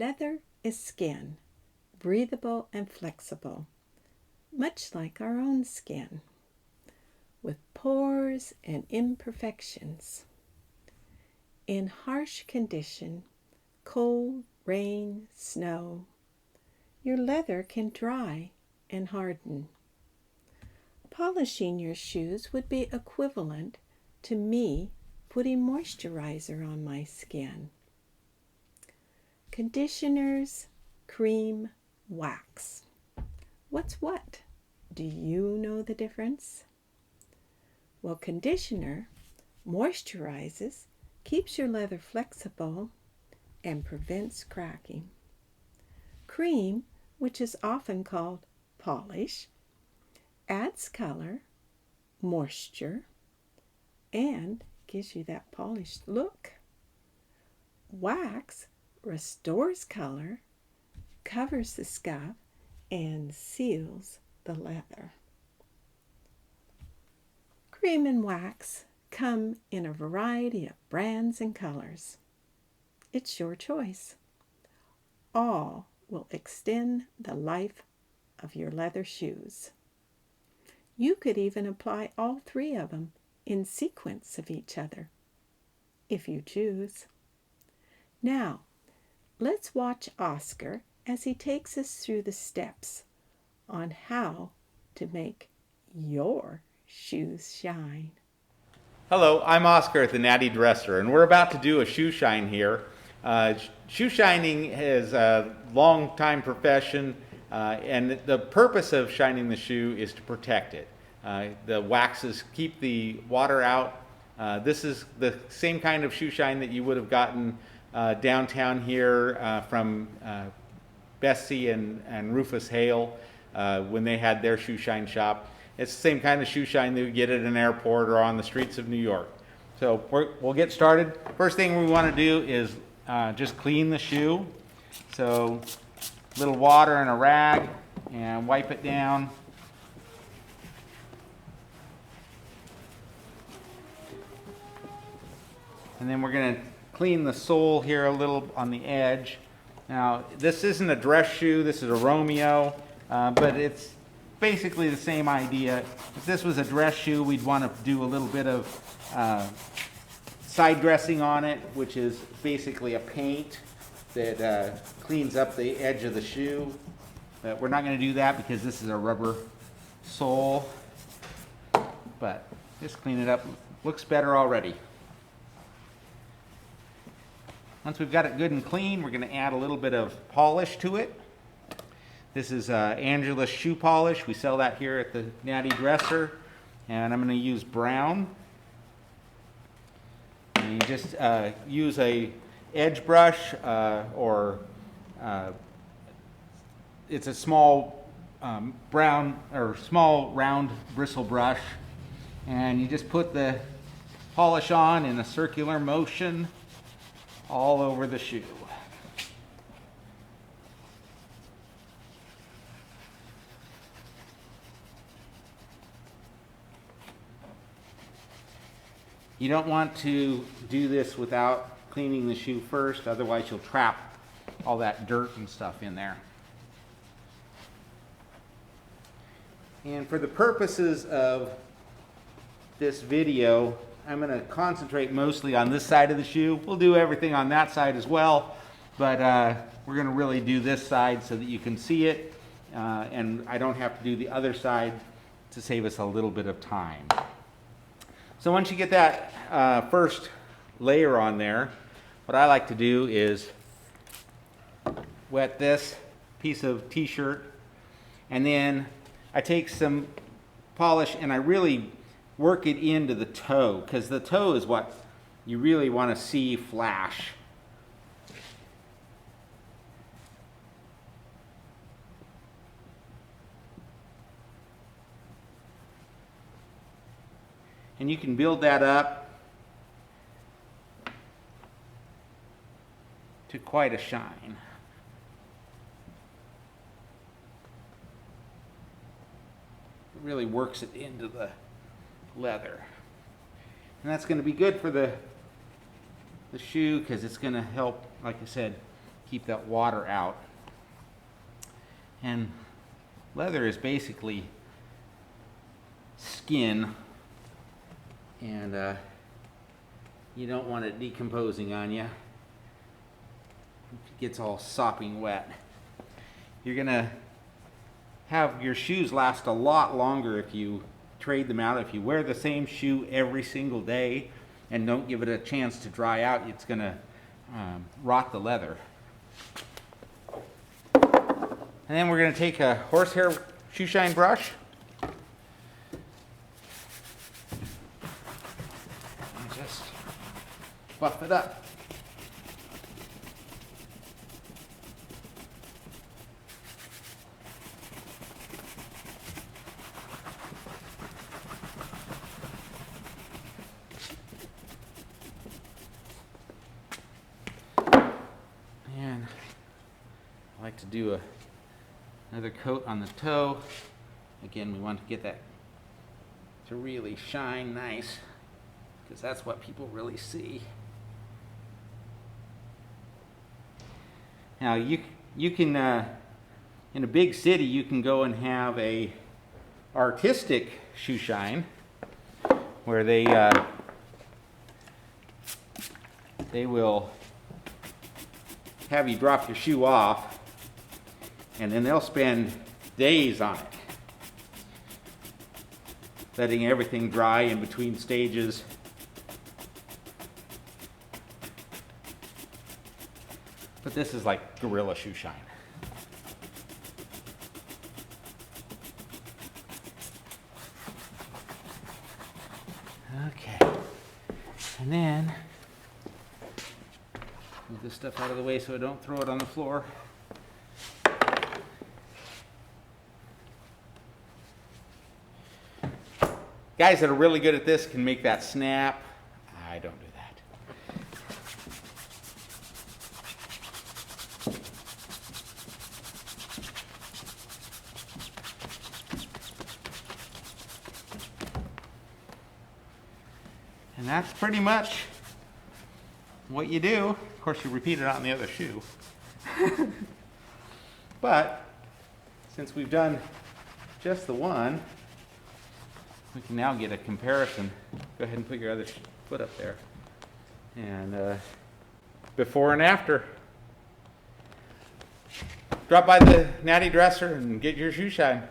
Leather is skin, breathable and flexible, much like our own skin, with pores and imperfections. In harsh condition, cold, rain, snow, your leather can dry and harden. Polishing your shoes would be equivalent to me putting moisturizer on my skin. Conditioners, cream, wax. What's what? Do you know the difference? Well, conditioner moisturizes, keeps your leather flexible, and prevents cracking. Cream, which is often called polish, adds color, moisture, and gives you that polished look. Wax restores color, covers the scuff, and seals the leather. Cream and wax come in a variety of brands and colors. It's your choice. All will extend the life of your leather shoes. You could even apply all three of them in sequence of each other, if you choose. Now, let's watch Oscar as he takes us through the steps on how to make your shoes shine. Hello, I'm Oscar at the Natty Dresser, and we're about to do a shoe shine here. Shoe shining is a long-time profession, and the purpose of shining the shoe is to protect it. The waxes keep the water out. This is the same kind of shoe shine that you would have gotten downtown here from Bessie and Rufus Hale when they had their shoe shine shop. It's the same kind of shoe shine that you get at an airport or on the streets of New York. So we'll get started. First thing we want to do is just clean the shoe. So a little water and a rag and wipe it down. And then we're going to clean the sole here a little on the edge. Now, this isn't a dress shoe, this is a Romeo, but it's basically the same idea. If this was a dress shoe, we'd want to do a little bit of side dressing on it, which is basically a paint that cleans up the edge of the shoe. But we're not going to do that because this is a rubber sole. But just clean it up. Looks better already. Once we've got it good and clean, we're going to add a little bit of polish to it. This is Angela's shoe polish. We sell that here at the Natty Dresser. And I'm going to use brown. And you just use a edge brush or it's a small brown or small round bristle brush. And you just put the polish on in a circular motion all over the shoe. You don't want to do this without cleaning the shoe first, otherwise you'll trap all that dirt and stuff in there. And for the purposes of this video, I'm going to concentrate mostly on this side of the shoe. We'll do everything on that side as well, but we're going to really do this side so that you can see it, and I don't have to do the other side to save us a little bit of time. So once you get that first layer on there, what I like to do is wet this piece of t-shirt, and then I take some polish and I really work it into the toe, because the toe is what you really want to see flash. And you can build that up to quite a shine. It really works it into the leather. And that's going to be good for the shoe because it's going to help, like I said, keep that water out. And leather is basically skin, and you don't want it decomposing on you. It gets all sopping wet. You're gonna have your shoes last a lot longer if you trade them out. If you wear the same shoe every single day and don't give it a chance to dry out, it's gonna rot the leather. And then we're gonna take a horsehair shoeshine brush and just buff it up. And I like to do another coat on the toe. Again, we want to get that to really shine nice, because that's what people really see. Now you can in a big city you can go and have a artistic shoe shine where they will have you drop your shoe off, and then they'll spend days on it, letting everything dry in between stages. But this is like guerrilla shoe shine. Okay, and then move this stuff out of the way so I don't throw it on the floor. Guys that are really good at this can make that snap. I don't do that. And that's pretty much what you do. Of course, you repeat it on the other shoe. But since we've done just the one, we can now get a comparison. Go ahead and put your other foot up there. And before and after. Drop by the Natty Dresser and get your shoe shine.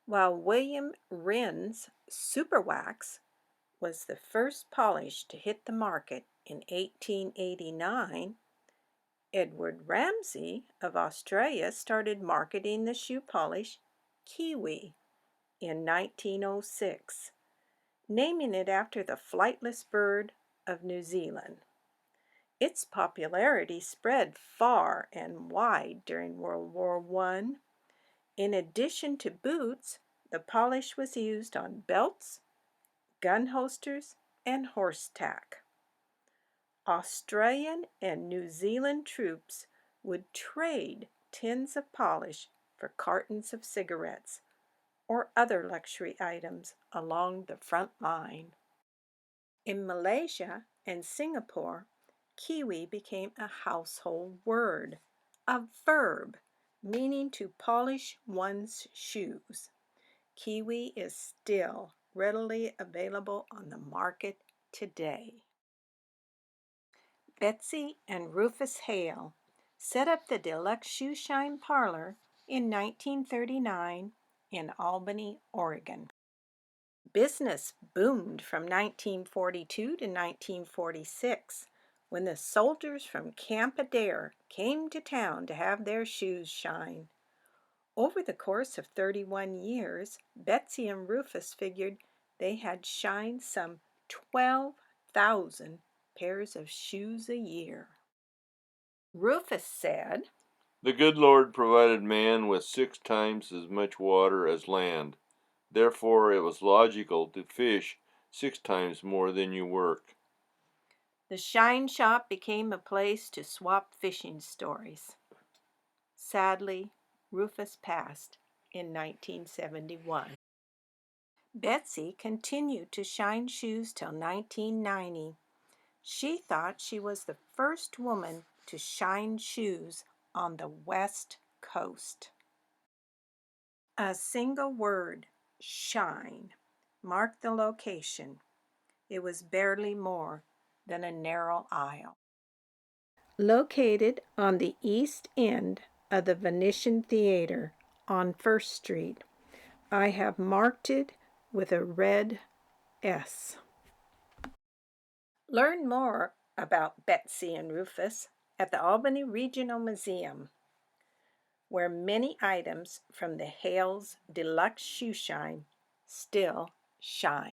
While William Wren's Super Wax was the first polish to hit the market in 1889, Edward Ramsay of Australia started marketing the shoe polish Kiwi in 1906, naming it after the flightless bird of New Zealand. Its popularity spread far and wide during World War I. In addition to boots, the polish was used on belts, gun holsters, and horse tack. Australian and New Zealand troops would trade tins of polish for cartons of cigarettes or other luxury items along the front line. In Malaysia and Singapore, Kiwi became a household word, a verb meaning to polish one's shoes. Kiwi is still readily available on the market today. Betsy and Rufus Hale set up the Deluxe Shoe Shine Parlor in 1939 in Albany, Oregon. Business boomed from 1942 to 1946 when the soldiers from Camp Adair came to town to have their shoes shine. Over the course of 31 years, Betsy and Rufus figured they had shined some 12,000 pairs of shoes a year. Rufus said, "The good Lord provided man with 6 times as much water as land. Therefore it was logical to fish 6 times more than you work." The Shine Shop became a place to swap fishing stories. Sadly, Rufus passed in 1971. Betsy continued to shine shoes till 1990. She thought she was the first woman to shine shoes on the West Coast. A single word, shine, marked the location. It was barely more than a narrow aisle. Located on the east end of the Venetian Theater on First Street, I have marked it with a red S. Learn more about Betsy and Rufus at the Albany Regional Museum, where many items from the Hale's deluxe shoeshine still shine.